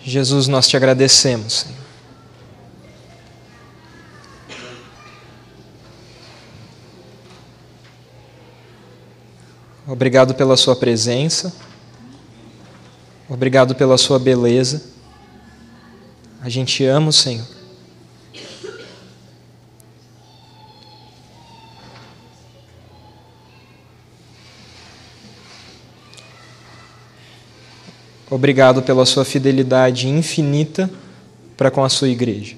Jesus, nós te agradecemos, Senhor. Obrigado pela sua presença. Obrigado pela sua beleza. A gente ama o Senhor. Obrigado pela sua fidelidade infinita para com a sua igreja.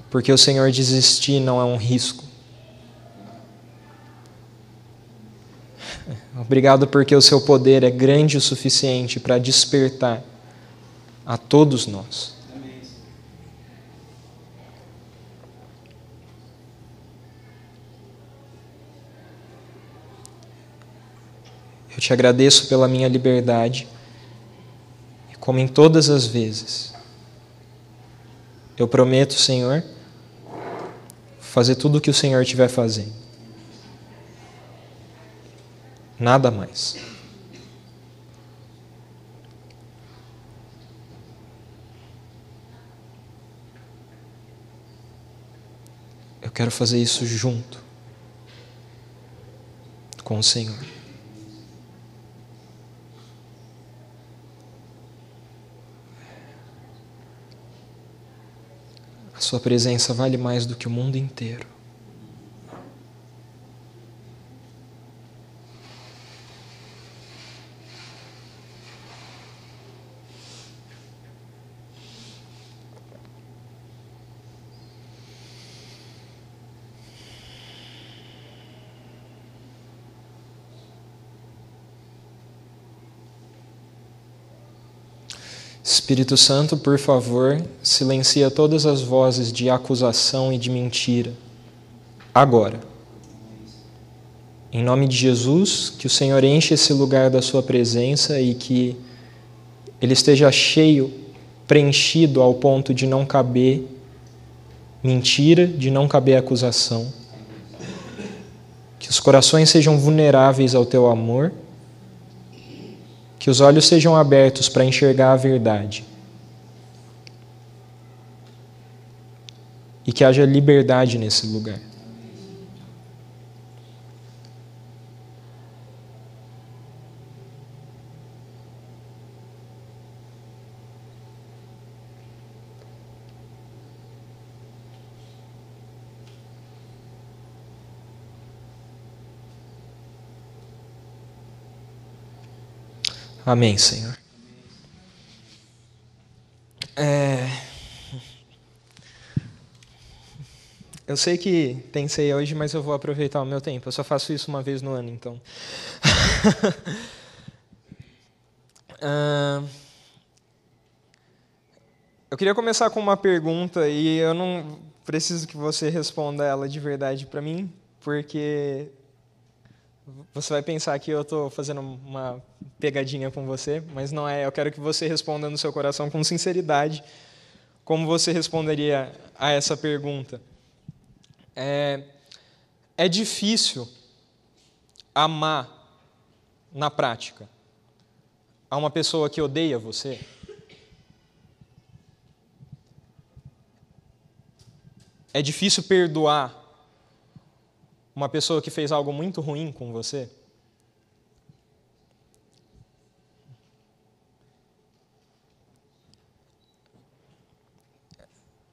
Porque o Senhor desistir não é um risco. Obrigado porque o seu poder é grande o suficiente para despertar a todos nós. Eu te agradeço pela minha liberdade, e como em todas as vezes, eu prometo, Senhor, fazer tudo o que o Senhor estiver fazendo. Nada mais. Eu quero fazer isso junto com o Senhor. A sua presença vale mais do que o mundo inteiro. Espírito Santo, por favor, silencia todas as vozes de acusação e de mentira. Agora. Em nome de Jesus, que o Senhor enche esse lugar da sua presença e que ele esteja cheio, preenchido ao ponto de não caber mentira, de não caber acusação. Que os corações sejam vulneráveis ao teu amor. Que os olhos sejam abertos para enxergar a verdade. E que haja liberdade nesse lugar. Amém, Senhor. Eu sei que tem ceia hoje, mas eu vou aproveitar o meu tempo. Eu só faço isso uma vez no ano, então. Eu queria começar com uma pergunta e eu não preciso que você responda ela de verdade para mim, porque você vai pensar que eu estou fazendo uma pegadinha com você, mas não é. Eu quero que você responda no seu coração com sinceridade como você responderia a essa pergunta. É difícil amar na prática a uma pessoa que odeia você? É difícil perdoar uma pessoa que fez algo muito ruim com você?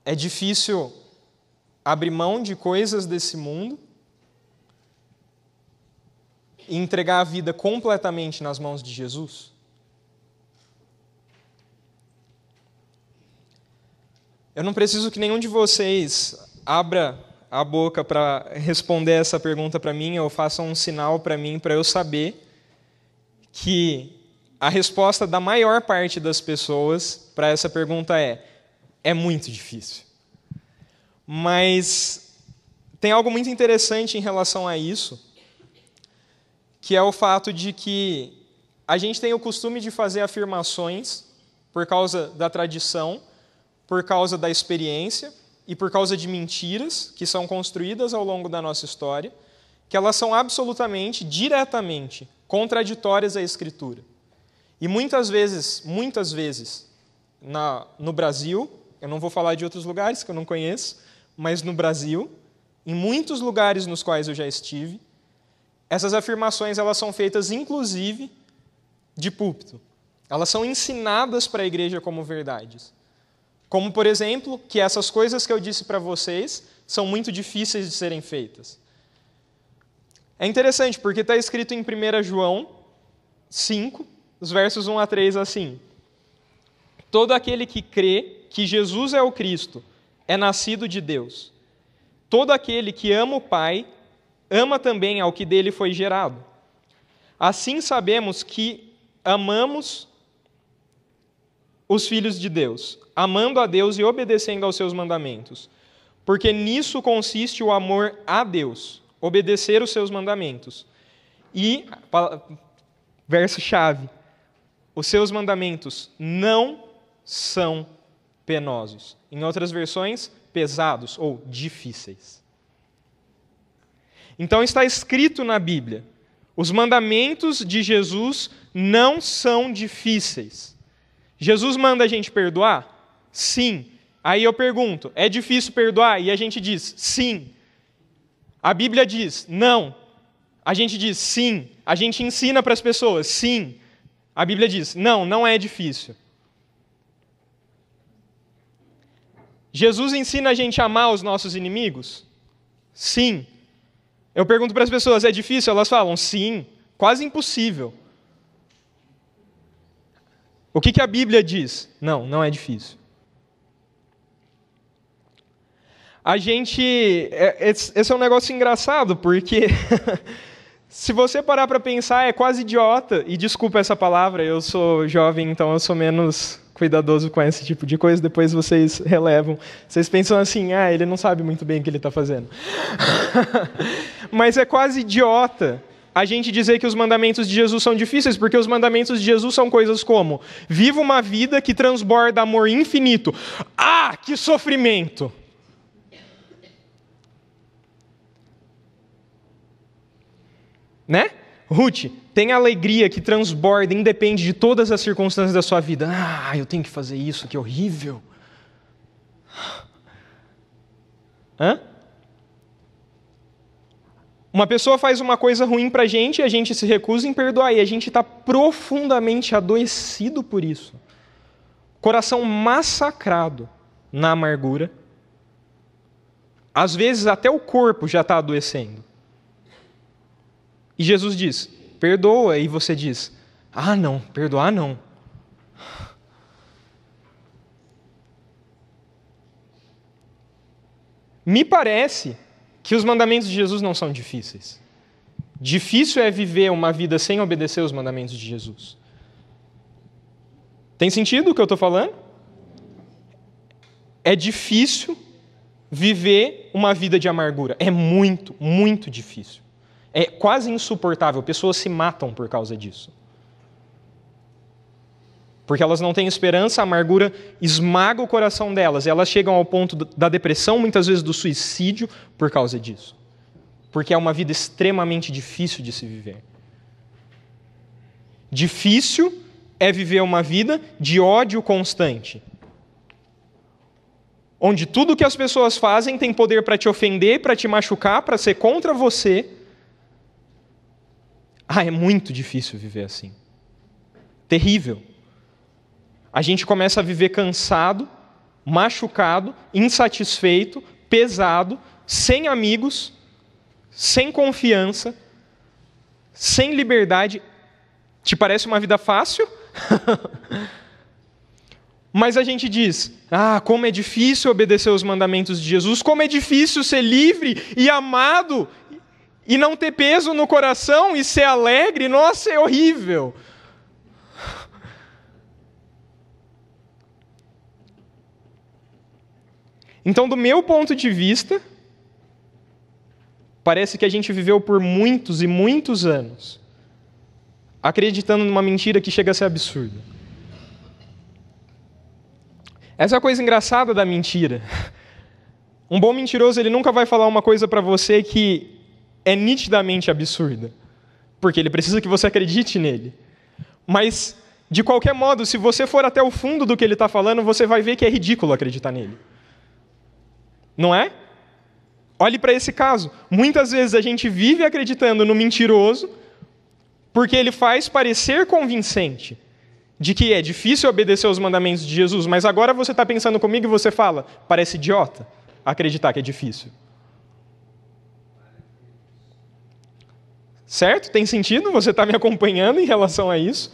É difícil abrir mão de coisas desse mundo e entregar a vida completamente nas mãos de Jesus? Eu não preciso que nenhum de vocês abra a boca para responder essa pergunta para mim ou faça um sinal para mim para eu saber que a resposta da maior parte das pessoas para essa pergunta é muito difícil. Mas tem algo muito interessante em relação a isso, que é o fato de que a gente tem o costume de fazer afirmações por causa da tradição, por causa da experiência e por causa de mentiras que são construídas ao longo da nossa história, que elas são absolutamente, diretamente contraditórias à Escritura. E muitas vezes, no Brasil, eu não vou falar de outros lugares que eu não conheço, mas no Brasil, em muitos lugares nos quais eu já estive, essas afirmações elas são feitas, inclusive, de púlpito. Elas são ensinadas para a igreja como verdades. Como, por exemplo, que essas coisas que eu disse para vocês são muito difíceis de serem feitas. É interessante, porque está escrito em 1 João 5, os versos 1 a 3, assim: todo aquele que crê que Jesus é o Cristo é nascido de Deus. Todo aquele que ama o Pai, ama também ao que dele foi gerado. Assim sabemos que amamos os filhos de Deus, amando a Deus e obedecendo aos seus mandamentos. Porque nisso consiste o amor a Deus, obedecer os seus mandamentos. E, verso-chave, os seus mandamentos não são penosos. Em outras versões, pesados ou difíceis. Então está escrito na Bíblia, os mandamentos de Jesus não são difíceis. Jesus manda a gente perdoar? Sim. Aí eu pergunto, é difícil perdoar? E a gente diz, sim. A Bíblia diz, não. A gente diz, sim. A gente ensina para as pessoas, sim. A Bíblia diz, não, não é difícil. Jesus ensina a gente a amar os nossos inimigos? Sim. Eu pergunto para as pessoas, é difícil? Elas falam, sim. Quase impossível. O que a Bíblia diz? Não, não é difícil. Esse é um negócio engraçado, porque se você parar para pensar, é quase idiota, e desculpa essa palavra, eu sou jovem, então eu sou menos cuidadoso com esse tipo de coisa, depois vocês relevam. Vocês pensam assim, ele não sabe muito bem o que ele está fazendo. Mas é quase idiota a gente dizer que os mandamentos de Jesus são difíceis, porque os mandamentos de Jesus são coisas como: viva uma vida que transborda amor infinito. Ah, que sofrimento! Né? Ruth, tem alegria que transborda, independe de todas as circunstâncias da sua vida. Ah, eu tenho que fazer isso, que horrível. Hã? Uma pessoa faz uma coisa ruim pra gente e a gente se recusa em perdoar, e a gente está profundamente adoecido por isso. Coração massacrado na amargura. Às vezes até o corpo já está adoecendo. E Jesus diz, perdoa, e você diz, não, perdoar não. Me parece que os mandamentos de Jesus não são difíceis. Difícil é viver uma vida sem obedecer os mandamentos de Jesus. Tem sentido o que eu estou falando? É difícil viver uma vida de amargura. É muito, muito difícil. É quase insuportável. Pessoas se matam por causa disso. Porque elas não têm esperança, a amargura esmaga o coração delas. E elas chegam ao ponto da depressão, muitas vezes do suicídio, por causa disso. Porque é uma vida extremamente difícil de se viver. Difícil é viver uma vida de ódio constante. Onde tudo que as pessoas fazem tem poder para te ofender, para te machucar, para ser contra você. É muito difícil viver assim. Terrível. A gente começa a viver cansado, machucado, insatisfeito, pesado, sem amigos, sem confiança, sem liberdade. Te parece uma vida fácil? Mas a gente diz, como é difícil obedecer os mandamentos de Jesus, como é difícil ser livre e amado e não ter peso no coração e ser alegre, nossa, é horrível. Então, do meu ponto de vista, parece que a gente viveu por muitos e muitos anos acreditando numa mentira que chega a ser absurda. Essa é a coisa engraçada da mentira. Um bom mentiroso, ele nunca vai falar uma coisa para você que é nitidamente absurda. porque ele precisa que você acredite nele. Mas, de qualquer modo, se você for até o fundo do que ele está falando, você vai ver que é ridículo acreditar nele. Não é? Olhe para esse caso. Muitas vezes a gente vive acreditando no mentiroso porque ele faz parecer convincente de que é difícil obedecer aos mandamentos de Jesus, mas agora você está pensando comigo e você fala, parece idiota acreditar que é difícil. Certo? Tem sentido? Você está me acompanhando em relação a isso?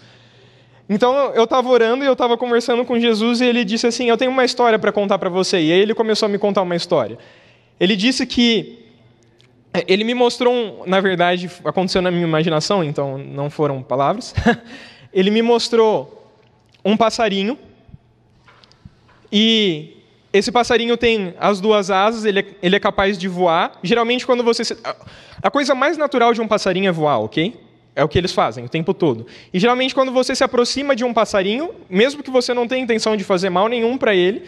Então, eu estava orando e eu estava conversando com Jesus e ele disse assim, eu tenho uma história para contar para você. E aí ele começou a me contar uma história. Ele disse que... Ele me mostrou, na verdade, aconteceu na minha imaginação, então não foram palavras. Ele me mostrou um passarinho e esse passarinho tem as duas asas, ele é capaz de voar. Geralmente, quando você... A coisa mais natural de um passarinho é voar, ok? É o que eles fazem o tempo todo. E geralmente, quando você se aproxima de um passarinho, mesmo que você não tenha intenção de fazer mal nenhum para ele,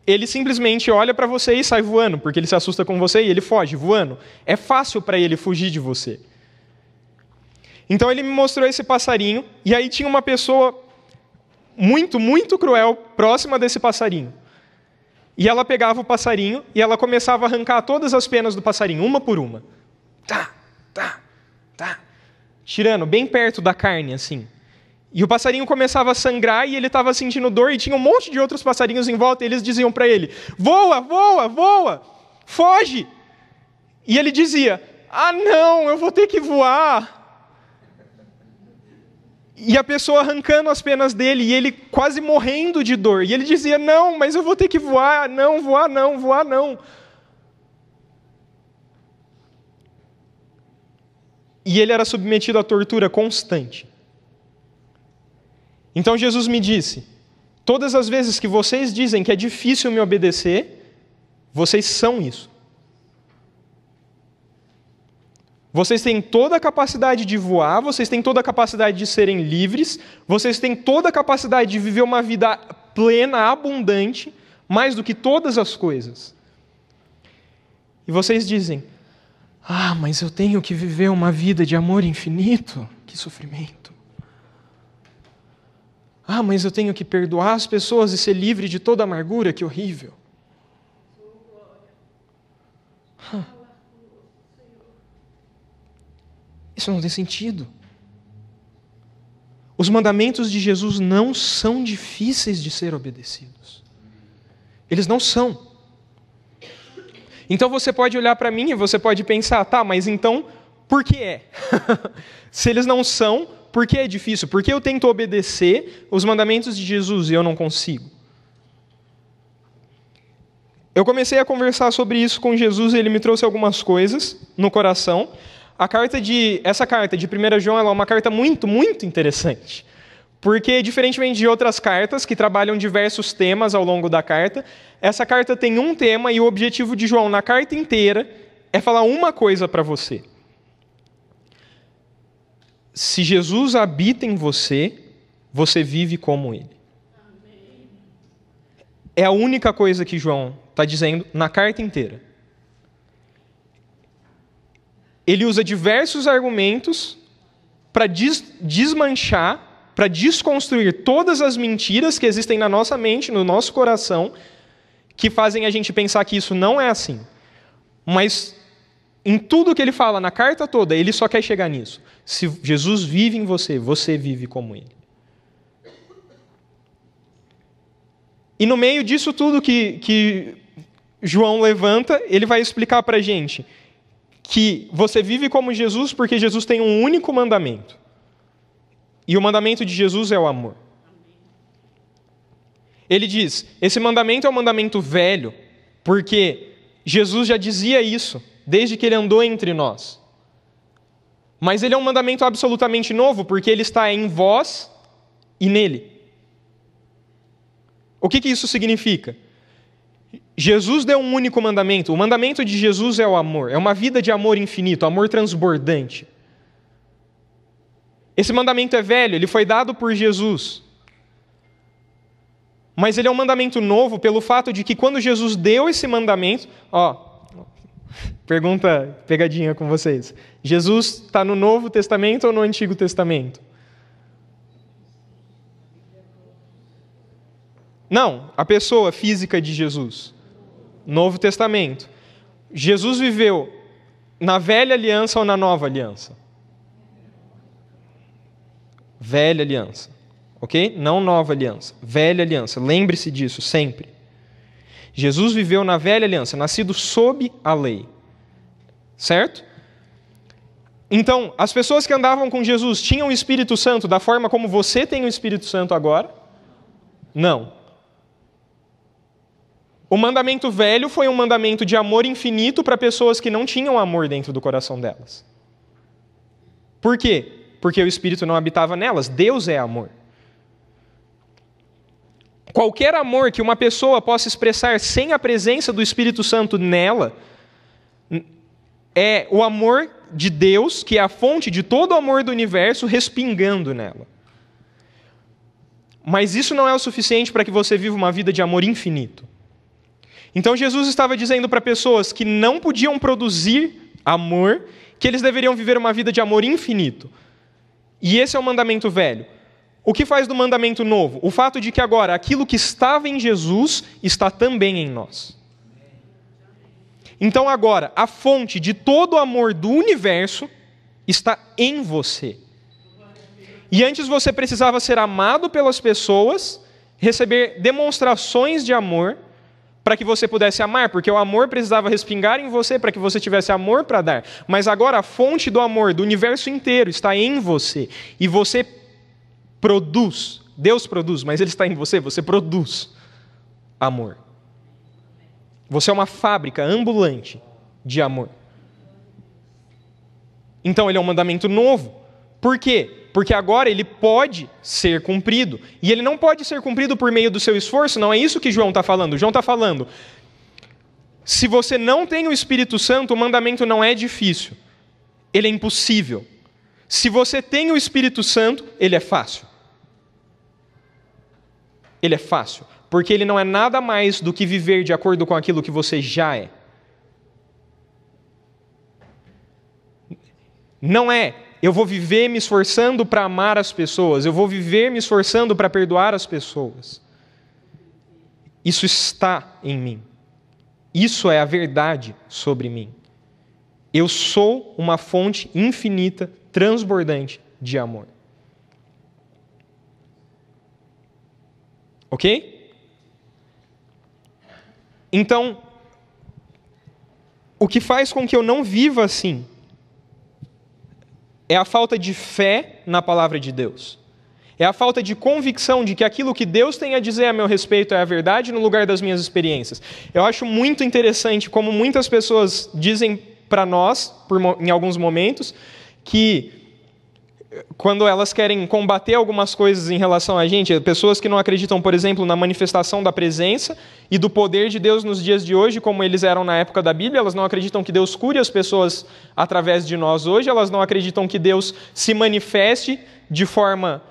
ele simplesmente olha para você e sai voando, porque ele se assusta com você e ele foge voando. É fácil para ele fugir de você. Então ele me mostrou esse passarinho, e aí tinha uma pessoa muito, muito cruel próxima desse passarinho. E ela pegava o passarinho e ela começava a arrancar todas as penas do passarinho, uma por uma. Tá. Tirando bem perto da carne, assim. E o passarinho começava a sangrar e ele estava sentindo dor e tinha um monte de outros passarinhos em volta e eles diziam para ele, voa, voa, voa, foge. E ele dizia, ah não, eu vou ter que voar. E a pessoa arrancando as penas dele e ele quase morrendo de dor. E ele dizia, não, mas eu vou ter que voar, não, voar não, voar não. E ele era submetido à tortura constante. Então Jesus me disse, todas as vezes que vocês dizem que é difícil me obedecer, vocês são isso. Vocês têm toda a capacidade de voar, vocês têm toda a capacidade de serem livres, vocês têm toda a capacidade de viver uma vida plena, abundante, mais do que todas as coisas. E vocês dizem, ah, mas eu tenho que viver uma vida de amor infinito? Que sofrimento. Ah, mas eu tenho que perdoar as pessoas e ser livre de toda amargura? Que horrível. Isso não tem sentido. Os mandamentos de Jesus não são difíceis de ser obedecidos. Eles não são. Então você pode olhar para mim e você pode pensar, tá, mas então, por que é? Se eles não são, por que é difícil? Por que eu tento obedecer os mandamentos de Jesus e eu não consigo? Eu comecei a conversar sobre isso com Jesus e ele me trouxe algumas coisas no coração. Essa carta de 1 João ela é uma carta muito, muito interessante. Porque, diferentemente de outras cartas que trabalham diversos temas ao longo da carta, essa carta tem um tema e o objetivo de João na carta inteira é falar uma coisa para você. Se Jesus habita em você, você vive como Ele. É a única coisa que João está dizendo na carta inteira. Ele usa diversos argumentos para desmanchar, para desconstruir todas as mentiras que existem na nossa mente, no nosso coração, que fazem a gente pensar que isso não é assim. Mas em tudo que ele fala, na carta toda, ele só quer chegar nisso. Se Jesus vive em você, você vive como Ele. E no meio disso tudo que João levanta, ele vai explicar para a gente que você vive como Jesus porque Jesus tem um único mandamento. E o mandamento de Jesus é o amor. Ele diz, esse mandamento é um mandamento velho, porque Jesus já dizia isso, desde que ele andou entre nós. Mas ele é um mandamento absolutamente novo, porque ele está em vós e nele. O que isso significa? Jesus deu um único mandamento. O mandamento de Jesus é o amor. É uma vida de amor infinito, amor transbordante. Esse mandamento é velho, ele foi dado por Jesus. Mas ele é um mandamento novo pelo fato de que quando Jesus deu esse mandamento... Pergunta pegadinha com vocês. Jesus está no Novo Testamento ou no Antigo Testamento? Não, a pessoa física de Jesus. Novo Testamento. Jesus viveu na Velha Aliança ou na Nova Aliança? Velha Aliança. Ok? Não Nova Aliança. Velha Aliança. Lembre-se disso sempre. Jesus viveu na Velha Aliança, nascido sob a lei. Certo? Então, as pessoas que andavam com Jesus tinham o Espírito Santo da forma como você tem o Espírito Santo agora? Não. O mandamento velho foi um mandamento de amor infinito para pessoas que não tinham amor dentro do coração delas. Por quê? Porque o Espírito não habitava nelas. Deus é amor. Qualquer amor que uma pessoa possa expressar sem a presença do Espírito Santo nela é o amor de Deus, que é a fonte de todo o amor do universo, respingando nela. Mas isso não é o suficiente para que você viva uma vida de amor infinito. Então Jesus estava dizendo para pessoas que não podiam produzir amor, que eles deveriam viver uma vida de amor infinito. E esse é o mandamento velho. O que faz do mandamento novo? O fato de que agora aquilo que estava em Jesus está também em nós. Então agora, a fonte de todo o amor do universo está em você. E antes você precisava ser amado pelas pessoas, receber demonstrações de amor, para que você pudesse amar, porque o amor precisava respingar em você para que você tivesse amor para dar. Mas agora a fonte do amor do universo inteiro está em você. E você produz, Deus produz, mas Ele está em você, você produz amor. Você é uma fábrica ambulante de amor. Então ele é um mandamento novo. Por quê? Porque agora ele pode ser cumprido. E ele não pode ser cumprido por meio do seu esforço, não é isso que João está falando. João está falando, se você não tem o Espírito Santo, o mandamento não é difícil. Ele é impossível. Se você tem o Espírito Santo, ele é fácil. Ele é fácil. Porque ele não é nada mais do que viver de acordo com aquilo que você já é. Não é, eu vou viver me esforçando para amar as pessoas, eu vou viver me esforçando para perdoar as pessoas. Isso está em mim. Isso é a verdade sobre mim. Eu sou uma fonte infinita, transbordante de amor. Ok? Então, o que faz com que eu não viva assim é a falta de fé na palavra de Deus. É a falta de convicção de que aquilo que Deus tem a dizer a meu respeito é a verdade no lugar das minhas experiências. Eu acho muito interessante como muitas pessoas dizem para nós, em alguns momentos, que quando elas querem combater algumas coisas em relação a gente, pessoas que não acreditam, por exemplo, na manifestação da presença e do poder de Deus nos dias de hoje, como eles eram na época da Bíblia, elas não acreditam que Deus cure as pessoas através de nós hoje, elas não acreditam que Deus se manifeste de forma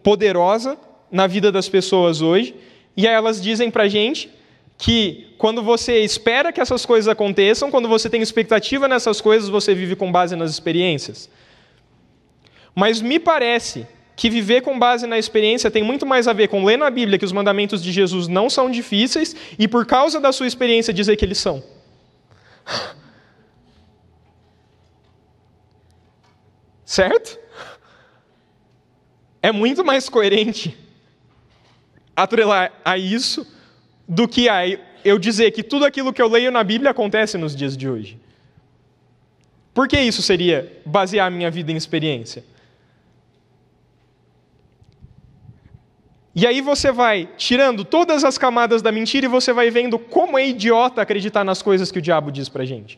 poderosa na vida das pessoas hoje, e aí elas dizem pra gente que quando você espera que essas coisas aconteçam, quando você tem expectativa nessas coisas, você vive com base nas experiências. Mas me parece que viver com base na experiência tem muito mais a ver com ler na Bíblia que os mandamentos de Jesus não são difíceis e por causa da sua experiência dizer que eles são. Certo? É muito mais coerente atrelar a isso do que a eu dizer que tudo aquilo que eu leio na Bíblia acontece nos dias de hoje. Por que isso seria basear a minha vida em experiência? E aí você vai tirando todas as camadas da mentira e você vai vendo como é idiota acreditar nas coisas que o diabo diz pra gente.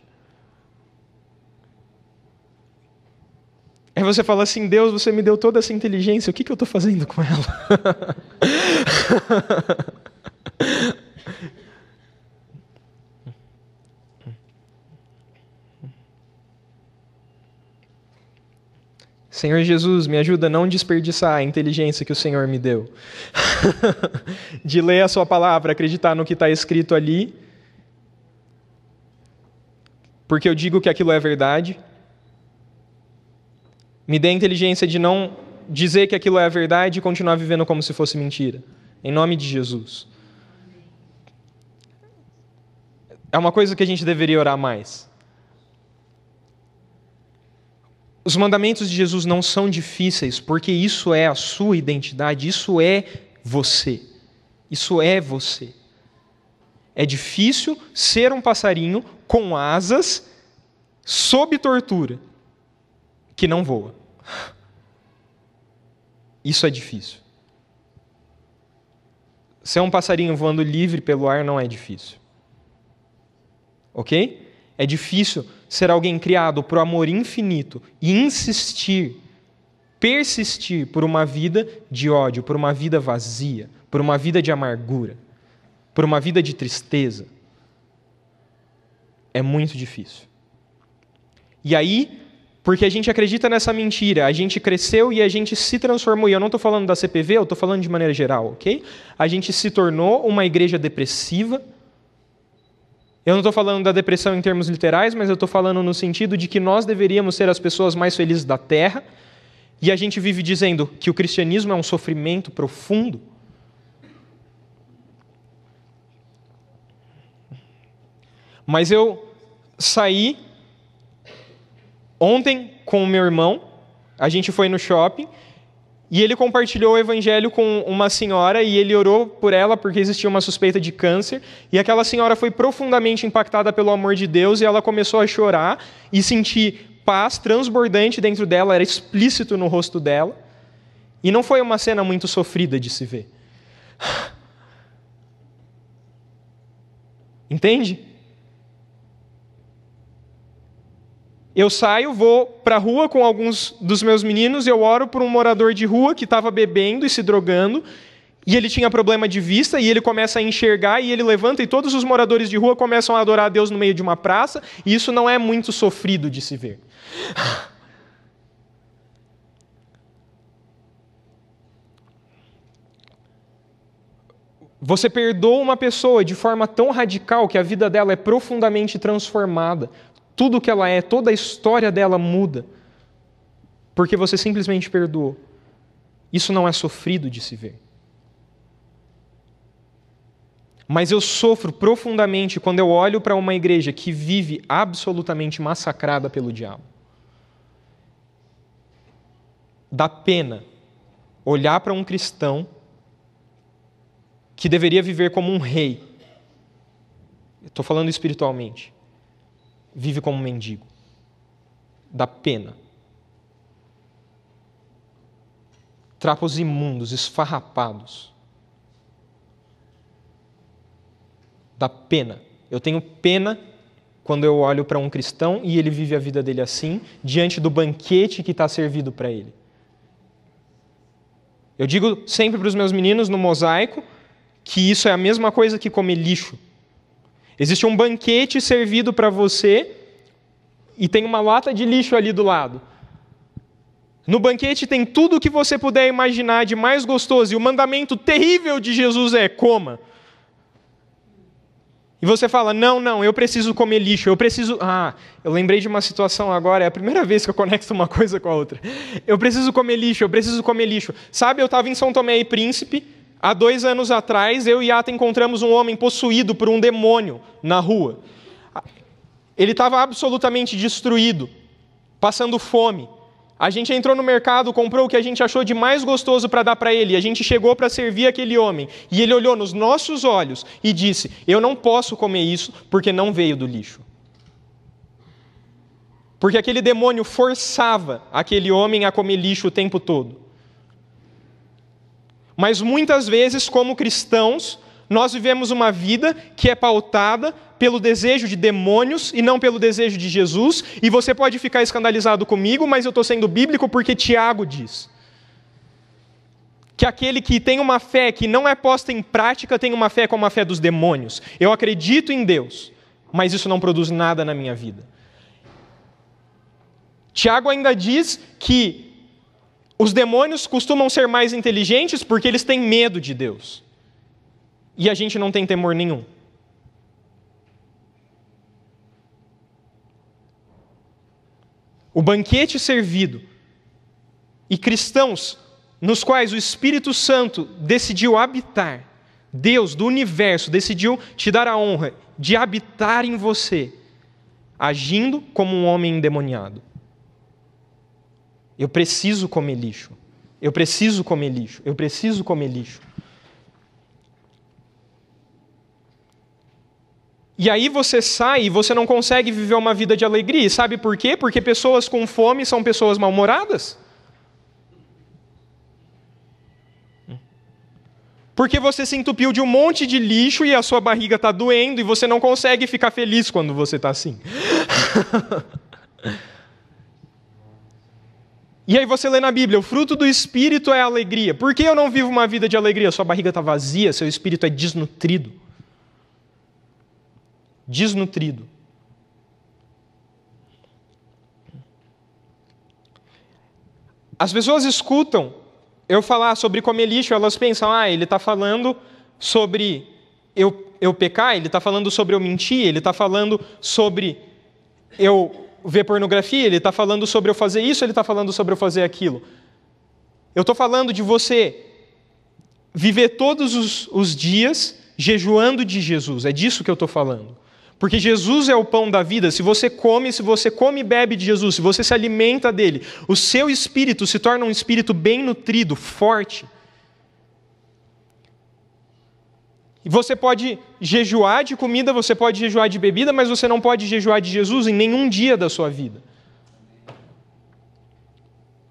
Aí você fala assim, Deus, você me deu toda essa inteligência, o que eu estou fazendo com ela? Senhor Jesus, me ajuda a não desperdiçar a inteligência que o Senhor me deu. De ler a sua palavra, acreditar no que está escrito ali porque eu digo que aquilo é verdade. Me dê a inteligência de não dizer que aquilo é a verdade e continuar vivendo como se fosse mentira. Em nome de Jesus. É uma coisa que a gente deveria orar mais. Os mandamentos de Jesus não são difíceis, porque isso é a sua identidade, isso é você. Isso é você. É difícil ser um passarinho com asas, sob tortura, que não voa. Isso é difícil. Ser um passarinho voando livre pelo ar não é difícil. Ok? É difícil ser alguém criado por amor infinito e insistir, persistir por uma vida de ódio, por uma vida vazia, por uma vida de amargura, por uma vida de tristeza. É muito difícil. E aí, porque a gente acredita nessa mentira, a gente cresceu e a gente se transformou, e eu não estou falando da CPV, eu estou falando de maneira geral, ok? A gente se tornou uma igreja depressiva. Eu não estou falando da depressão em termos literais, mas eu estou falando no sentido de que nós deveríamos ser as pessoas mais felizes da Terra, e a gente vive dizendo que o cristianismo é um sofrimento profundo. Mas eu saí ontem com o meu irmão, a gente foi no shopping, e ele compartilhou o evangelho com uma senhora e ele orou por ela porque existia uma suspeita de câncer. E aquela senhora foi profundamente impactada pelo amor de Deus e ela começou a chorar e sentir paz transbordante dentro dela, era explícito no rosto dela. E não foi uma cena muito sofrida de se ver. Entende? Eu saio, vou para a rua com alguns dos meus meninos, eu oro por um morador de rua que estava bebendo e se drogando, e ele tinha problema de vista, e ele começa a enxergar, e ele levanta, e todos os moradores de rua começam a adorar a Deus no meio de uma praça, e isso não é muito sofrido de se ver. Você perdoa uma pessoa de forma tão radical que a vida dela é profundamente transformada. Tudo que ela é, toda a história dela muda, porque você simplesmente perdoou. Isso não é sofrido de se ver. Mas eu sofro profundamente quando eu olho para uma igreja que vive absolutamente massacrada pelo diabo. Dá pena olhar para um cristão que deveria viver como um rei. Estou falando espiritualmente. Vive como um mendigo. Dá pena. Trapos imundos, esfarrapados. Dá pena. Eu tenho pena quando eu olho para um cristão e ele vive a vida dele assim, diante do banquete que está servido para ele. Eu digo sempre para os meus meninos no mosaico que isso é a mesma coisa que comer lixo. Existe um banquete servido para você e tem uma lata de lixo ali do lado. No banquete tem tudo o que você puder imaginar de mais gostoso. E o mandamento terrível de Jesus é: coma. E você fala: não, eu preciso comer lixo. Eu lembrei de uma situação agora. É a primeira vez que eu conecto uma coisa com a outra. Eu preciso comer lixo. Sabe, eu estava em São Tomé e Príncipe. Há 2 anos atrás, eu e Ata encontramos um homem possuído por um demônio na rua. Ele estava absolutamente destruído, passando fome. A gente entrou no mercado, comprou o que a gente achou de mais gostoso para dar para ele. A gente chegou para servir aquele homem. E ele olhou nos nossos olhos e disse: eu não posso comer isso porque não veio do lixo. Porque aquele demônio forçava aquele homem a comer lixo o tempo todo. Mas muitas vezes, como cristãos, nós vivemos uma vida que é pautada pelo desejo de demônios e não pelo desejo de Jesus. E você pode ficar escandalizado comigo, mas eu estou sendo bíblico porque Tiago diz que aquele que tem uma fé que não é posta em prática tem uma fé como a fé dos demônios. Eu acredito em Deus, mas isso não produz nada na minha vida. Tiago ainda diz que os demônios costumam ser mais inteligentes porque eles têm medo de Deus. E a gente não tem temor nenhum. o banquete servido e cristãos nos quais o Espírito Santo decidiu habitar, Deus do universo decidiu te dar a honra de habitar em você, agindo como um homem endemoniado. Eu preciso comer lixo. Eu preciso comer lixo. Eu preciso comer lixo. E aí você sai e você não consegue viver uma vida de alegria. E sabe por quê? Porque pessoas com fome são pessoas mal-humoradas. Porque você se entupiu de um monte de lixo e a sua barriga está doendo e você não consegue ficar feliz quando você está assim. E aí você lê na Bíblia, o fruto do Espírito é a alegria. Por que eu não vivo uma vida de alegria? Sua barriga está vazia, seu espírito é desnutrido. Desnutrido. As pessoas escutam eu falar sobre comer lixo, elas pensam, ele está falando sobre eu pecar, ele está falando sobre eu mentir, ele está falando sobre eu ver pornografia, ele está falando sobre eu fazer isso, ele está falando sobre eu fazer aquilo. Eu estou falando de você viver todos os dias jejuando de Jesus, é disso que eu estou falando. Porque Jesus é o pão da vida. Se você come e bebe de Jesus, se você se alimenta dele, o seu espírito se torna um espírito bem nutrido, forte. E você pode jejuar de comida, você pode jejuar de bebida, mas você não pode jejuar de Jesus em nenhum dia da sua vida.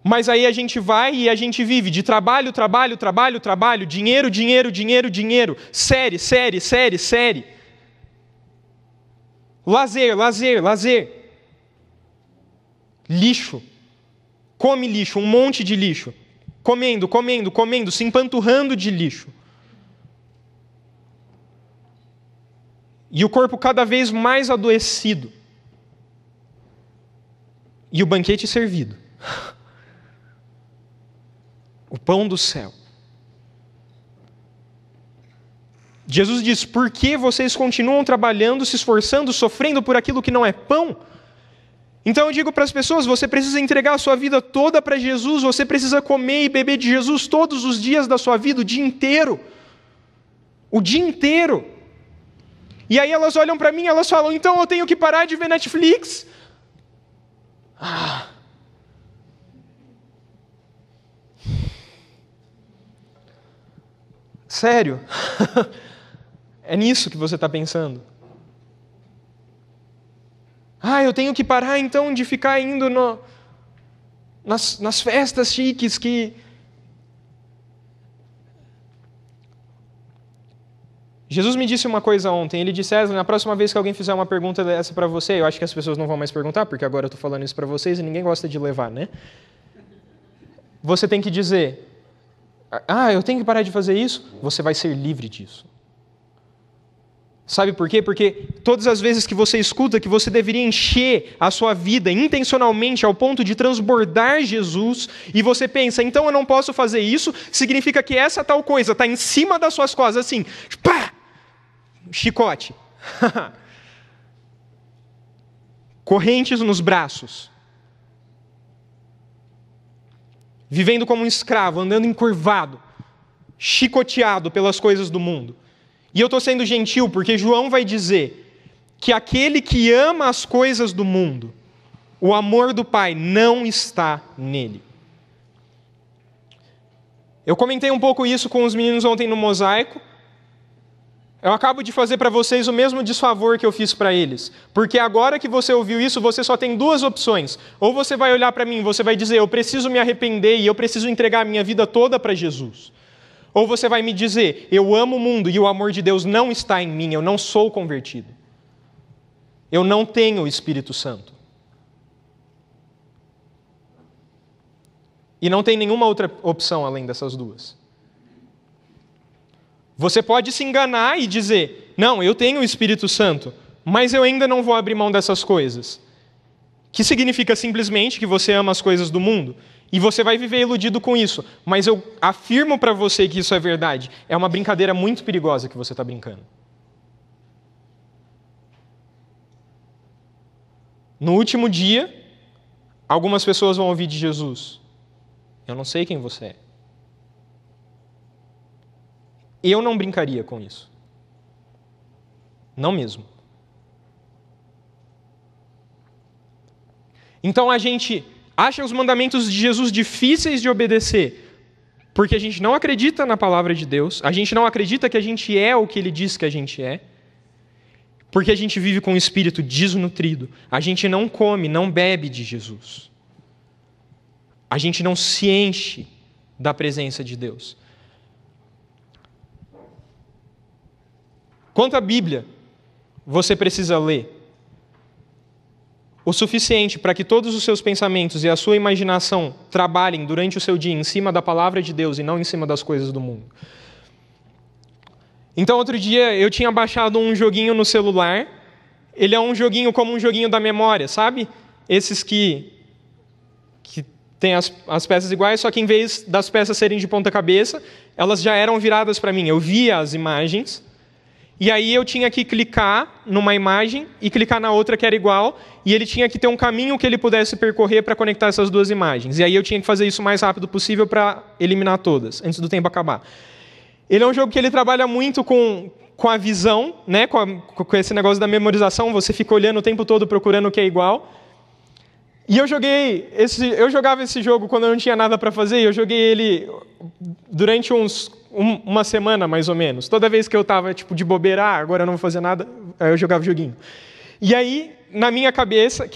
Mas aí a gente vai e a gente vive de trabalho, trabalho, trabalho, trabalho, dinheiro, dinheiro, dinheiro, dinheiro, série, série, série, série. Lazer, lazer, lazer. Lixo. Come lixo, um monte de lixo. Comendo, comendo, comendo, se empanturrando de lixo. E o corpo cada vez mais adoecido. E o banquete servido. O pão do céu. Jesus diz, por que vocês continuam trabalhando, se esforçando, sofrendo por aquilo que não é pão? Então eu digo para as pessoas, você precisa entregar a sua vida toda para Jesus, você precisa comer e beber de Jesus todos os dias da sua vida, o dia inteiro. O dia inteiro. E aí elas olham para mim e elas falam, então eu tenho que parar de ver Netflix? Sério? É nisso que você está pensando? Eu tenho que parar então de ficar indo nas festas chiques que... Jesus me disse uma coisa ontem, ele disse, na próxima vez que alguém fizer uma pergunta dessa para você, eu acho que as pessoas não vão mais perguntar, porque agora eu estou falando isso para vocês e ninguém gosta de levar, né? Você tem que dizer, eu tenho que parar de fazer isso? Você vai ser livre disso. Sabe por quê? Porque todas as vezes que você escuta que você deveria encher a sua vida intencionalmente ao ponto de transbordar Jesus, e você pensa, então eu não posso fazer isso, significa que essa tal coisa está em cima das suas costas, assim, pá! Chicote. Correntes nos braços. Vivendo como um escravo, andando encurvado, chicoteado pelas coisas do mundo. E eu estou sendo gentil, porque João vai dizer que aquele que ama as coisas do mundo, o amor do Pai não está nele. Eu comentei um pouco isso com os meninos ontem no mosaico. Eu acabo de fazer para vocês o mesmo desfavor que eu fiz para eles. Porque agora que você ouviu isso, você só tem duas opções. Ou você vai olhar para mim e você vai dizer, eu preciso me arrepender e eu preciso entregar a minha vida toda para Jesus. Ou você vai me dizer, eu amo o mundo e o amor de Deus não está em mim, eu não sou convertido. Eu não tenho o Espírito Santo. E não tem nenhuma outra opção além dessas duas. Você pode se enganar e dizer, não, eu tenho o Espírito Santo, mas eu ainda não vou abrir mão dessas coisas. Que significa simplesmente que você ama as coisas do mundo. E você vai viver iludido com isso. Mas eu afirmo para você que isso é verdade. É uma brincadeira muito perigosa que você está brincando. No último dia, Algumas pessoas vão ouvir de Jesus. Eu não sei quem você é. Eu não brincaria com isso. Não mesmo. Então a gente acha os mandamentos de Jesus difíceis de obedecer, porque a gente não acredita na palavra de Deus, a gente não acredita que a gente é o que Ele diz que a gente é, porque a gente vive com o espírito desnutrido, a gente não come, não bebe de Jesus. A gente não se enche da presença de Deus. Quanto à Bíblia, você precisa ler o suficiente para que todos os seus pensamentos e a sua imaginação trabalhem durante o seu dia em cima da palavra de Deus e não em cima das coisas do mundo. Então, outro dia, eu tinha baixado um joguinho no celular. Ele é um joguinho como um joguinho da memória, sabe? Esses que tem as peças iguais, só que em vez das peças serem de ponta cabeça, elas já eram viradas para mim. Eu via as imagens, e aí eu tinha que clicar numa imagem e clicar na outra que era igual, e ele tinha que ter um caminho que ele pudesse percorrer para conectar essas duas imagens. E aí eu tinha que fazer isso o mais rápido possível para eliminar todas, antes do tempo acabar. Ele é um jogo que ele trabalha muito com a visão, né? com esse negócio da memorização, você fica olhando o tempo todo procurando o que é igual. E eu jogava esse jogo quando eu não tinha nada para fazer, e eu joguei ele durante uma semana, mais ou menos. Toda vez que eu estava de bobeira, agora eu não vou fazer nada, eu jogava o joguinho. E aí, na minha cabeça,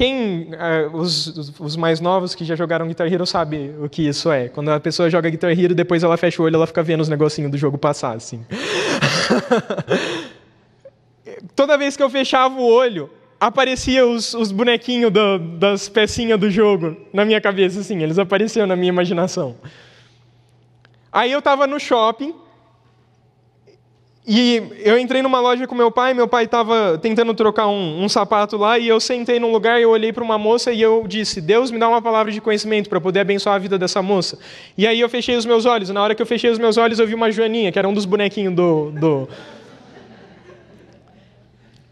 os mais novos que já jogaram Guitar Hero sabem o que isso é. Quando a pessoa joga Guitar Hero, depois ela fecha o olho, ela fica vendo os negocinhos do jogo passar, assim. Toda vez que eu fechava o olho, aparecia os bonequinhos das pecinhas do jogo na minha cabeça, assim, eles apareciam na minha imaginação. Aí eu estava no shopping, e eu entrei numa loja com meu pai estava tentando trocar um sapato lá, e eu sentei num lugar, e eu olhei para uma moça, e eu disse, Deus, me dá uma palavra de conhecimento para poder abençoar a vida dessa moça. E aí eu fechei os meus olhos, na hora que eu fechei os meus olhos, eu vi uma joaninha, que era um dos bonequinhos do...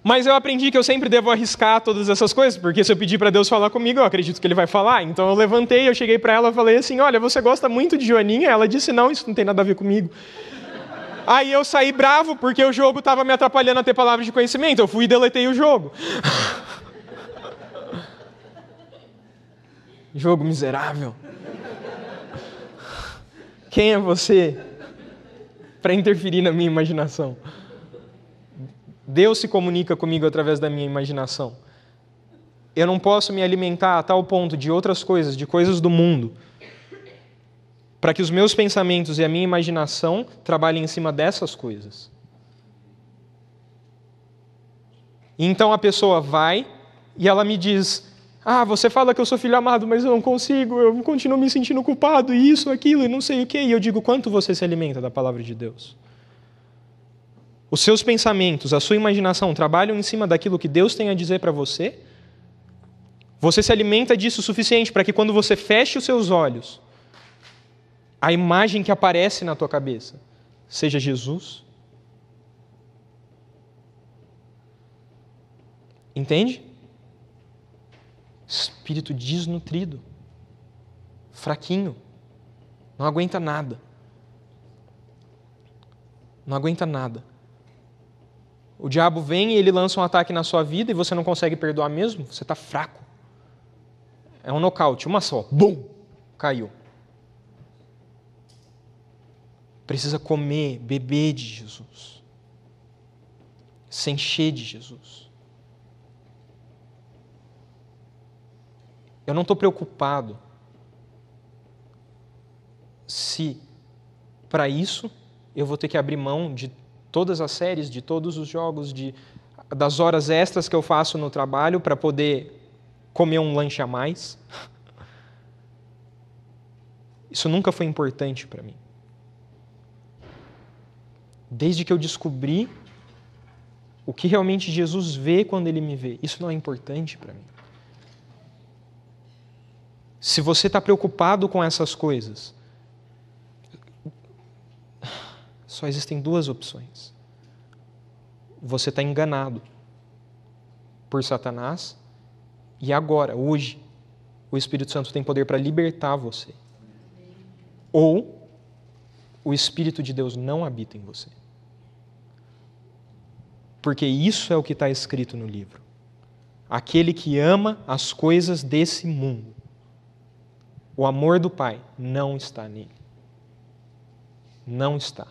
Mas eu aprendi que eu sempre devo arriscar todas essas coisas, porque se eu pedir para Deus falar comigo, eu acredito que Ele vai falar. Então eu levantei, eu cheguei para ela e falei assim, olha, você gosta muito de joaninha? Ela disse, não, isso não tem nada a ver comigo. Aí eu saí bravo, porque o jogo estava me atrapalhando a ter palavras de conhecimento. Eu fui e deletei o jogo. Jogo miserável. Quem é você para interferir na minha imaginação? Deus se comunica comigo através da minha imaginação. Eu não posso me alimentar a tal ponto de outras coisas, de coisas do mundo, para que os meus pensamentos e a minha imaginação trabalhem em cima dessas coisas. Então a pessoa vai e ela me diz, você fala que eu sou filho amado, mas eu não consigo, eu continuo me sentindo culpado, e isso, aquilo, e não sei o quê. E eu digo, quanto você se alimenta da palavra de Deus? Os seus pensamentos, a sua imaginação trabalham em cima daquilo que Deus tem a dizer para você? Você se alimenta disso o suficiente para que quando você feche os seus olhos, a imagem que aparece na tua cabeça seja Jesus? Entende? Espírito desnutrido, fraquinho, não aguenta nada. Não aguenta nada. O diabo vem e ele lança um ataque na sua vida e você não consegue perdoar mesmo? Você está fraco. É um nocaute, uma só. Bum! Caiu. Precisa comer, beber de Jesus. Se encher de Jesus. Eu não estou preocupado se, para isso, eu vou ter que abrir mão de todas as séries, de todos os jogos, das horas extras que eu faço no trabalho para poder comer um lanche a mais. Isso nunca foi importante para mim. Desde que eu descobri o que realmente Jesus vê quando Ele me vê, isso não é importante para mim. Se você está preocupado com essas coisas, só existem duas opções. Você está enganado por Satanás e agora, hoje, o Espírito Santo tem poder para libertar você. Ou o Espírito de Deus não habita em você. Porque isso é o que está escrito no livro. Aquele que ama as coisas desse mundo, o amor do Pai não está nele. Não está.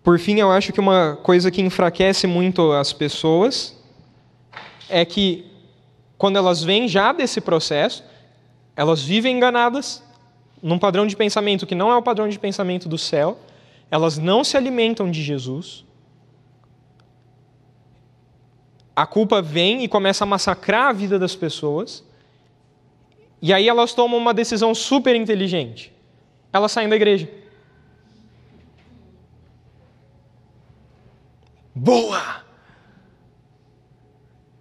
Por fim, eu acho que uma coisa que enfraquece muito as pessoas é que, quando elas vêm já desse processo, elas vivem enganadas num padrão de pensamento que não é o padrão de pensamento do céu, elas não se alimentam de Jesus, a culpa vem e começa a massacrar a vida das pessoas, e aí elas tomam uma decisão super inteligente. Elas saem da igreja. Boa!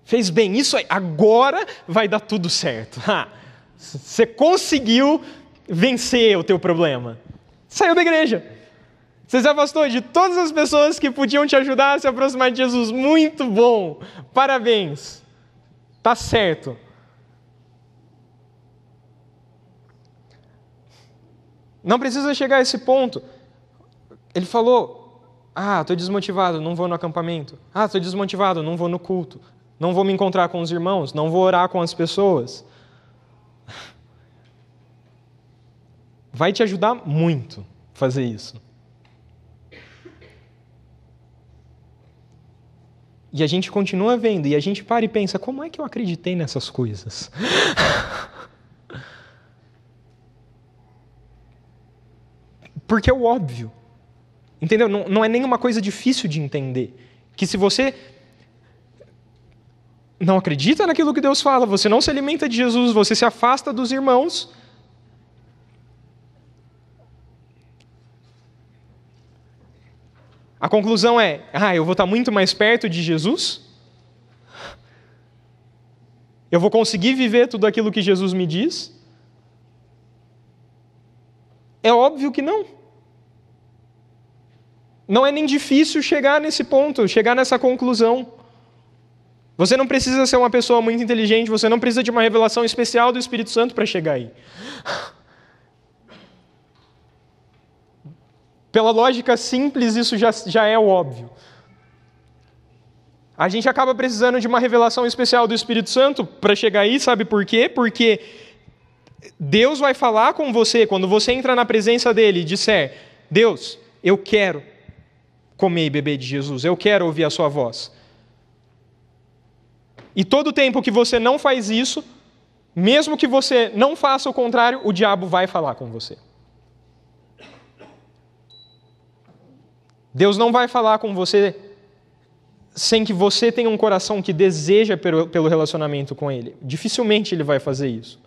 Fez bem, isso aí, agora vai dar tudo certo. Você conseguiu vencer o teu problema. Saiu da igreja. Você se afastou de todas as pessoas que podiam te ajudar a se aproximar de Jesus. Muito bom! Parabéns! Tá certo. Não precisa chegar a esse ponto. Ele falou: estou desmotivado, não vou no acampamento. Estou desmotivado, não vou no culto. Não vou me encontrar com os irmãos, não vou orar com as pessoas. Vai te ajudar muito fazer isso. E a gente continua vendo, e a gente para e pensa: como é que eu acreditei nessas coisas? Porque é o óbvio. Entendeu? Não é nenhuma coisa difícil de entender. Que se você não acredita naquilo que Deus fala, você não se alimenta de Jesus, você se afasta dos irmãos, a conclusão é: eu vou estar muito mais perto de Jesus? Eu vou conseguir viver tudo aquilo que Jesus me diz? É óbvio que não. Não é nem difícil chegar nesse ponto, chegar nessa conclusão. Você não precisa ser uma pessoa muito inteligente, você não precisa de uma revelação especial do Espírito Santo para chegar aí. Pela lógica simples, isso já é o óbvio. A gente acaba precisando de uma revelação especial do Espírito Santo para chegar aí, sabe por quê? Porque Deus vai falar com você, quando você entra na presença dele e disser: Deus, eu quero comer e beber de Jesus, eu quero ouvir a sua voz. E todo o tempo que você não faz isso, mesmo que você não faça o contrário, o diabo vai falar com você. Deus não vai falar com você sem que você tenha um coração que deseja pelo relacionamento com Ele. Dificilmente Ele vai fazer isso.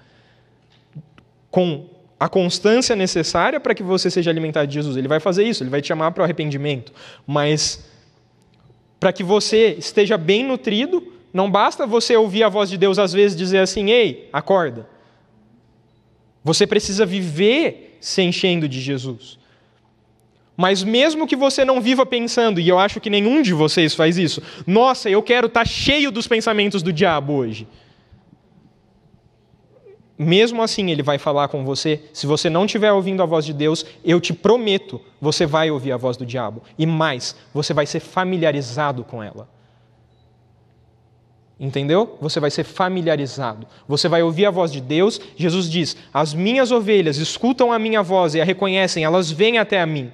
Com a constância necessária para que você seja alimentado de Jesus. Ele vai fazer isso, Ele vai te chamar para o arrependimento. Mas para que você esteja bem nutrido, não basta você ouvir a voz de Deus às vezes dizer assim: ei, acorda. Você precisa viver se enchendo de Jesus. Mas mesmo que você não viva pensando, e eu acho que nenhum de vocês faz isso: nossa, eu quero estar cheio dos pensamentos do diabo hoje. Mesmo assim, ele vai falar com você. Se você não estiver ouvindo a voz de Deus, eu te prometo, você vai ouvir a voz do diabo. E mais, você vai ser familiarizado com ela. Entendeu? Você vai ser familiarizado. Você vai ouvir a voz de Deus. Jesus diz: as minhas ovelhas escutam a minha voz e a reconhecem, elas vêm até a mim.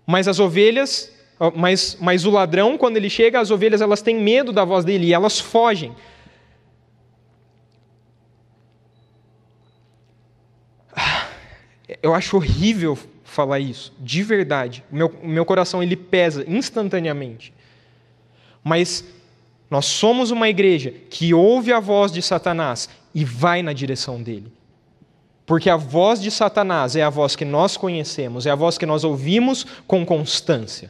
Mas as ovelhas, mas o ladrão, quando ele chega, as ovelhas elas têm medo da voz dele e elas fogem. Eu acho horrível falar isso, de verdade. O meu coração ele pesa instantaneamente. Mas nós somos uma igreja que ouve a voz de Satanás e vai na direção dele. Porque a voz de Satanás é a voz que nós conhecemos, é a voz que nós ouvimos com constância.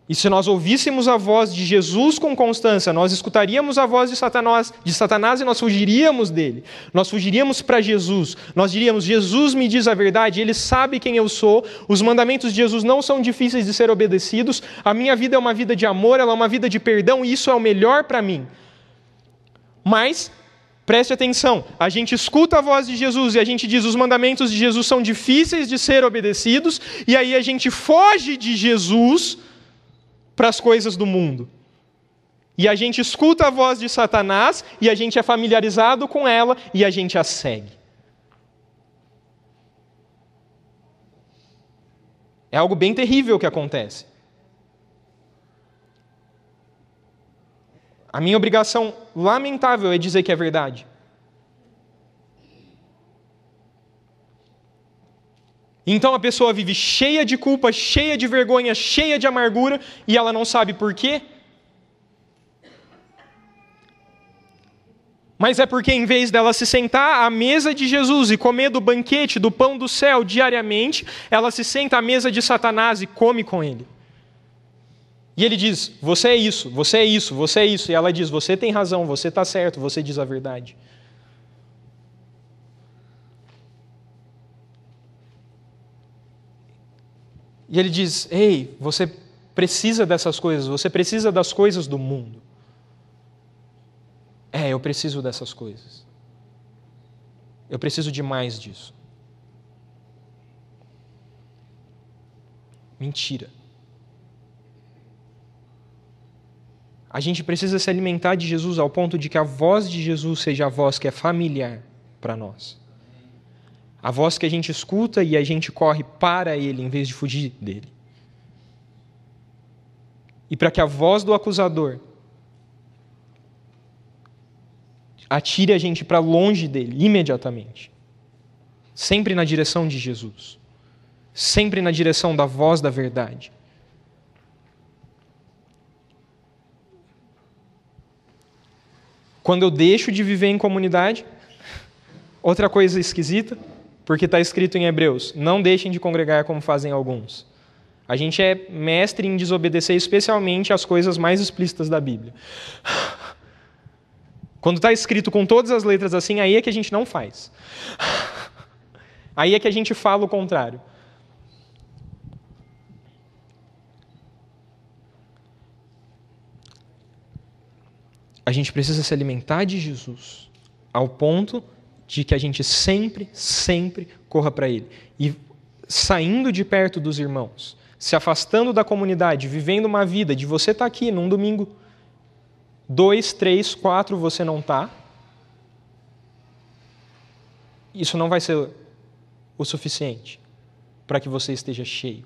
E se nós ouvíssemos a voz de Jesus com constância, nós escutaríamos a voz de Satanás e nós fugiríamos dele. Nós fugiríamos para Jesus. Nós diríamos, Jesus me diz a verdade, ele sabe quem eu sou, os mandamentos de Jesus não são difíceis de ser obedecidos, a minha vida é uma vida de amor, ela é uma vida de perdão e isso é o melhor para mim. Mas, preste atenção, a gente escuta a voz de Jesus e a gente diz, os mandamentos de Jesus são difíceis de ser obedecidos, e aí a gente foge de Jesus para as coisas do mundo. E a gente escuta a voz de Satanás, e a gente é familiarizado com ela, e a gente a segue. É algo bem terrível que acontece. A minha obrigação lamentável é dizer que é verdade. Então a pessoa vive cheia de culpa, cheia de vergonha, cheia de amargura, e ela não sabe por quê. Mas é porque em vez dela se sentar à mesa de Jesus e comer do banquete, do pão do céu diariamente, ela se senta à mesa de Satanás e come com ele. E ele diz, você é isso, você é isso, você é isso. E ela diz, você tem razão, você está certo, você diz a verdade. E ele diz, ei, você precisa dessas coisas, você precisa das coisas do mundo. Eu preciso dessas coisas. Eu preciso de mais disso. Mentira. A gente precisa se alimentar de Jesus ao ponto de que a voz de Jesus seja a voz que é familiar para nós. A voz que a gente escuta e a gente corre para Ele em vez de fugir dele. E para que a voz do acusador atire a gente para longe dele, imediatamente. Sempre na direção de Jesus. Sempre na direção da voz da verdade. Quando eu deixo de viver em comunidade, outra coisa esquisita, porque está escrito em Hebreus, não deixem de congregar como fazem alguns. A gente é mestre em desobedecer especialmente as coisas mais explícitas da Bíblia. Quando está escrito com todas as letras assim, aí é que a gente não faz. Aí é que a gente fala o contrário. A gente precisa se alimentar de Jesus ao ponto de que a gente sempre, sempre corra para Ele. E saindo de perto dos irmãos, se afastando da comunidade, vivendo uma vida de você estar aqui num domingo, 2, 3, 4 você não está, isso não vai ser o suficiente para que você esteja cheio.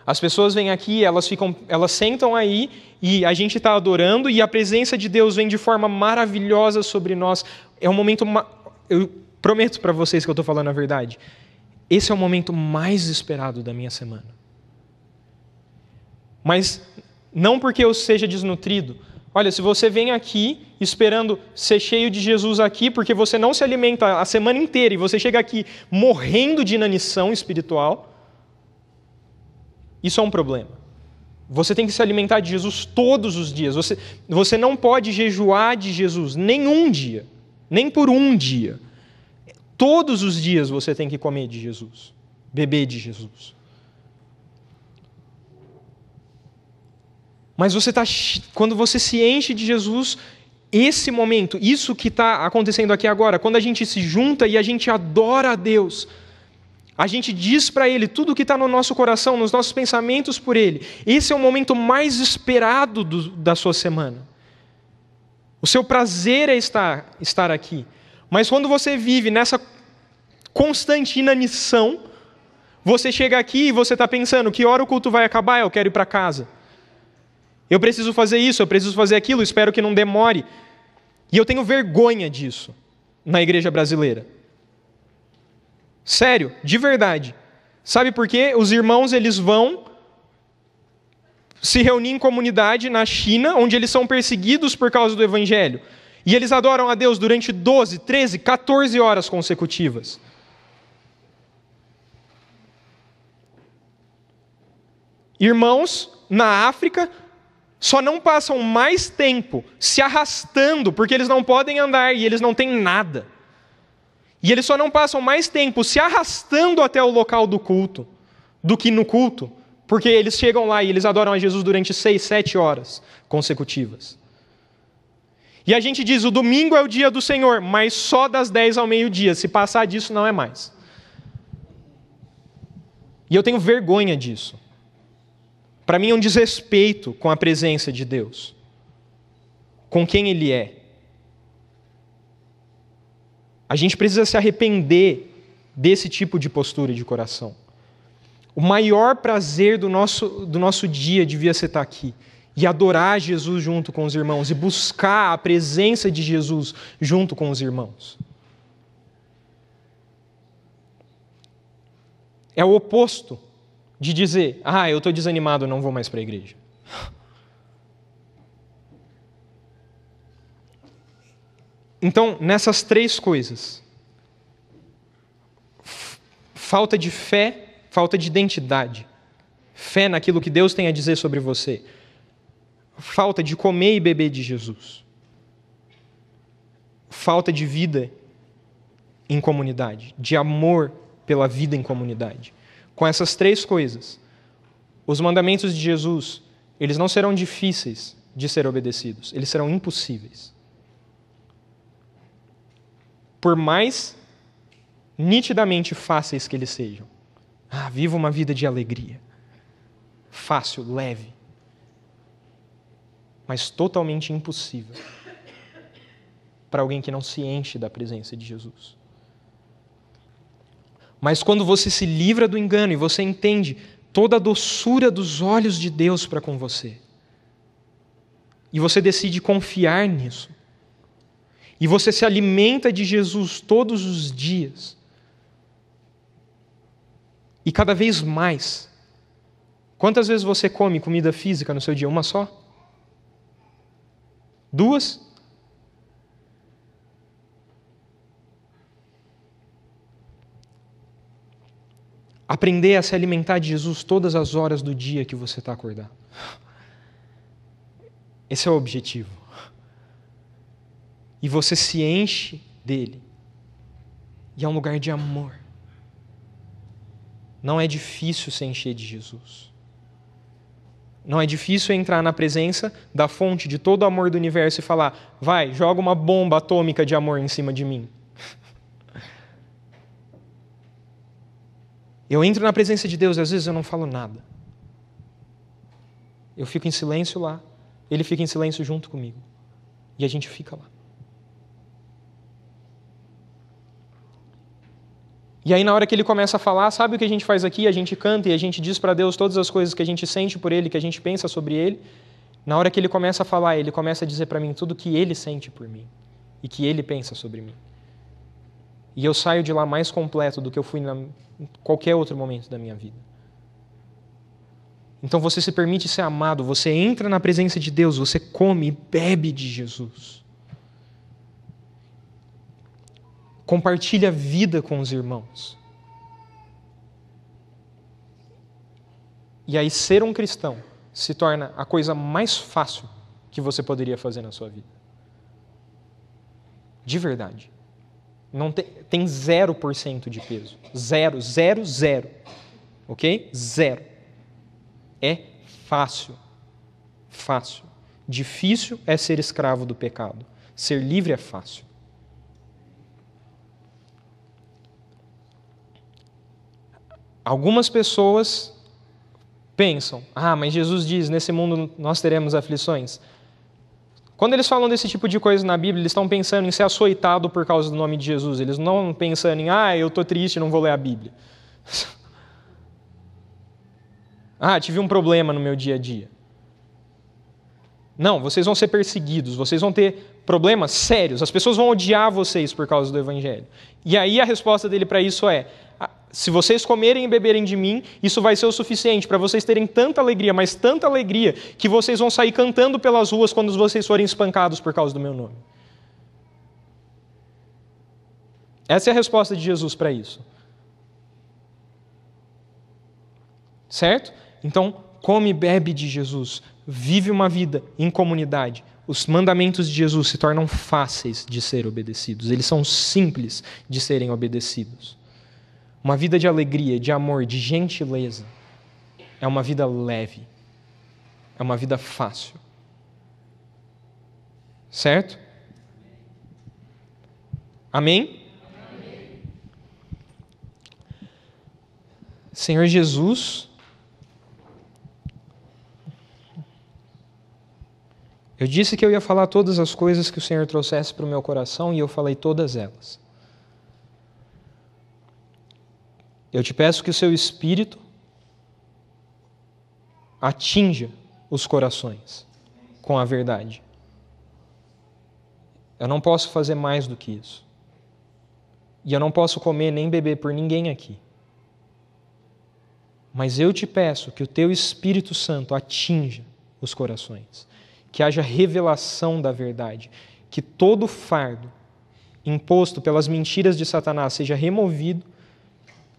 As pessoas vêm aqui, elas sentam aí e a gente está adorando e a presença de Deus vem de forma maravilhosa sobre nós. É um momento, eu prometo para vocês que eu estou falando a verdade, esse é o momento mais esperado da minha semana. Mas não porque eu seja desnutrido. Olha, se você vem aqui esperando ser cheio de Jesus aqui, porque você não se alimenta a semana inteira e você chega aqui morrendo de inanição espiritual, isso é um problema. Você tem que se alimentar de Jesus todos os dias. Você não pode jejuar de Jesus nenhum dia, nem por um dia. Todos os dias você tem que comer de Jesus, beber de Jesus. Mas quando você se enche de Jesus, esse momento, isso que está acontecendo aqui agora, quando a gente se junta e a gente adora a Deus, a gente diz para Ele tudo o que está no nosso coração, nos nossos pensamentos por Ele. Esse é o momento mais esperado da sua semana. O seu prazer é estar aqui. Mas quando você vive nessa constante inanição, você chega aqui e você está pensando, que hora o culto vai acabar? Eu quero ir para casa. Eu preciso fazer isso, eu preciso fazer aquilo, espero que não demore. E eu tenho vergonha disso na igreja brasileira. Sério, de verdade. Sabe por quê? Os irmãos, eles vão se reunir em comunidade na China, onde eles são perseguidos por causa do Evangelho. E eles adoram a Deus durante 12, 13, 14 horas consecutivas. Irmãos na África só não passam mais tempo se arrastando, porque eles não podem andar e eles não têm nada. E eles só não passam mais tempo se arrastando até o local do culto, do que no culto, porque eles chegam lá e eles adoram a Jesus durante 6, 7 horas consecutivas. E a gente diz, o domingo é o dia do Senhor, mas só das 10 ao meio-dia. Se passar disso, não é mais. E eu tenho vergonha disso. Para mim é um desrespeito com a presença de Deus, com quem Ele é. A gente precisa se arrepender desse tipo de postura de coração. O maior prazer do nosso dia devia ser estar aqui e adorar Jesus junto com os irmãos e buscar a presença de Jesus junto com os irmãos. É o oposto de dizer, eu estou desanimado, não vou mais para a igreja. Então, nessas 3 coisas, falta de fé, falta de identidade, fé naquilo que Deus tem a dizer sobre você, falta de comer e beber de Jesus, falta de vida em comunidade, de amor pela vida em comunidade. Com essas 3 coisas, os mandamentos de Jesus, eles não serão difíceis de ser obedecidos, eles serão impossíveis. Por mais nitidamente fáceis que eles sejam. Viva uma vida de alegria. Fácil, leve. Mas totalmente impossível para alguém que não se enche da presença de Jesus. Mas quando você se livra do engano e você entende toda a doçura dos olhos de Deus para com você, e você decide confiar nisso, e você se alimenta de Jesus todos os dias, e cada vez mais, quantas vezes você come comida física no seu dia? Uma só? 2? Aprender a se alimentar de Jesus todas as horas do dia que você está acordado. Esse é o objetivo. E você se enche dele. E é um lugar de amor. Não é difícil se encher de Jesus. Não é difícil entrar na presença da fonte de todo o amor do universo e falar, vai, joga uma bomba atômica de amor em cima de mim. Eu entro na presença de Deus e às vezes eu não falo nada. Eu fico em silêncio lá, ele fica em silêncio junto comigo. E a gente fica lá. E aí na hora que ele começa a falar, sabe o que a gente faz aqui? A gente canta e a gente diz para Deus todas as coisas que a gente sente por Ele, que a gente pensa sobre Ele. Na hora que ele começa a falar, ele começa a dizer para mim tudo o que Ele sente por mim e que Ele pensa sobre mim. E eu saio de lá mais completo do que eu fui em qualquer outro momento da minha vida. Então você se permite ser amado, você entra na presença de Deus, você come e bebe de Jesus. Compartilha a vida com os irmãos. E aí ser um cristão se torna a coisa mais fácil que você poderia fazer na sua vida. De verdade. Não tem 0% de peso. 0, 0, 0. Ok? 0. É fácil. Fácil. Difícil é ser escravo do pecado. Ser livre é fácil. Algumas pessoas pensam, mas Jesus diz, nesse mundo nós teremos aflições. Quando eles falam desse tipo de coisa na Bíblia, eles estão pensando em ser açoitado por causa do nome de Jesus. Eles não estão pensando em, eu estou triste, não vou ler a Bíblia. Tive um problema no meu dia a dia. Não, vocês vão ser perseguidos, vocês vão ter problemas sérios, as pessoas vão odiar vocês por causa do Evangelho. E aí a resposta dele para isso é, se vocês comerem e beberem de mim, isso vai ser o suficiente para vocês terem tanta alegria, mas tanta alegria, que vocês vão sair cantando pelas ruas quando vocês forem espancados por causa do meu nome. Essa é a resposta de Jesus para isso. Certo? Então, come e bebe de Jesus, vive uma vida em comunidade, os mandamentos de Jesus se tornam fáceis de ser obedecidos, eles são simples de serem obedecidos. Uma vida de alegria, de amor, de gentileza, é uma vida leve, é uma vida fácil. Certo? Amém? Amém. Senhor Jesus, eu disse que eu ia falar todas as coisas que o Senhor trouxesse para o meu coração e eu falei todas elas. Eu te peço que o seu Espírito atinja os corações com a verdade. Eu não posso fazer mais do que isso. E eu não posso comer nem beber por ninguém aqui. Mas eu te peço que o teu Espírito Santo atinja os corações. Que haja revelação da verdade. Que todo fardo imposto pelas mentiras de Satanás seja removido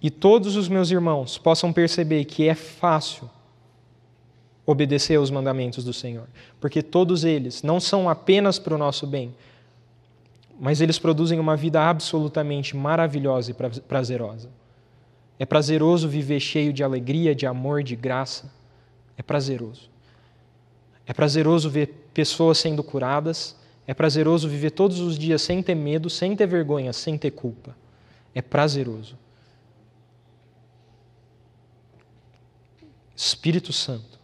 e todos os meus irmãos possam perceber que é fácil obedecer aos mandamentos do Senhor. Porque todos eles não são apenas para o nosso bem, mas eles produzem uma vida absolutamente maravilhosa e prazerosa. É prazeroso viver cheio de alegria, de amor, de graça. É prazeroso. É prazeroso ver pessoas sendo curadas. É prazeroso viver todos os dias sem ter medo, sem ter vergonha, sem ter culpa. É prazeroso. Espírito Santo,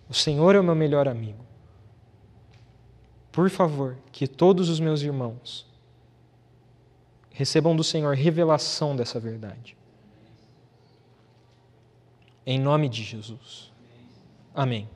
o Senhor é o meu melhor amigo. Por favor, que todos os meus irmãos recebam do Senhor revelação dessa verdade. Em nome de Jesus. Amém.